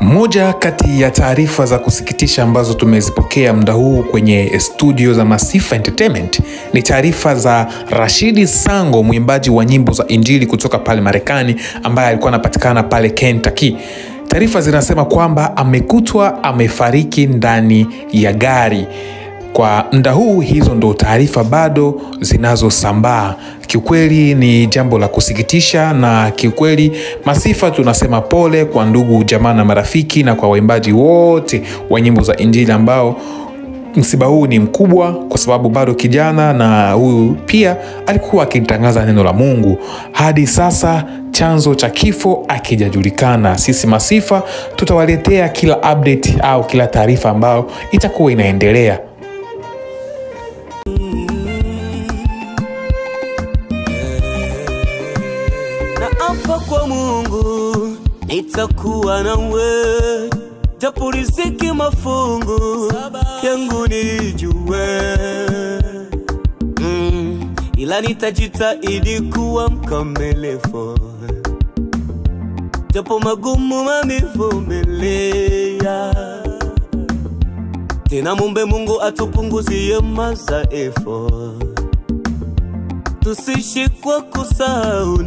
Moja kati ya taarifa za kusikitisha ambazo tumezipokea muda huu kwenye studio za Masifa Entertainment ni taarifa za Rashidi Sango, mwimbaji wa nyimbo za Injili kutoka pale Marekani, ambaye alikuwa anapatikana pale Kentucky. Taarifa zinasema kwamba amekutwa amefariki ndani ya gari. Kwa muda huu hizo ndo taarifa bado zinazosambaa. Kiukweli ni jambo la kusikitisha, na kiukweli Masifa tunasema pole kwa ndugu, jamaa na marafiki na kwa waimbaji wote wa nyimbo za Injili ambao msiba huu ni mkubwa, kwa sababu bado kijana na huyu pia alikuwa akitangaza neno la Mungu. Hadi sasa chanzo cha kifo hakijajulikana. Sisi Masifa tutawaletea kila update au kila taarifa ambayo itakuwa inaendelea. Naapa kwa Mungu nitakuwa nawe, japo riziki mafungu yangu nijue, ila nitajitahidi kuwa mkamilifu, japo magumu mamivumilia. Tena mumbe Mungu atupunguzie madhaifu, tusishikwe kusahau.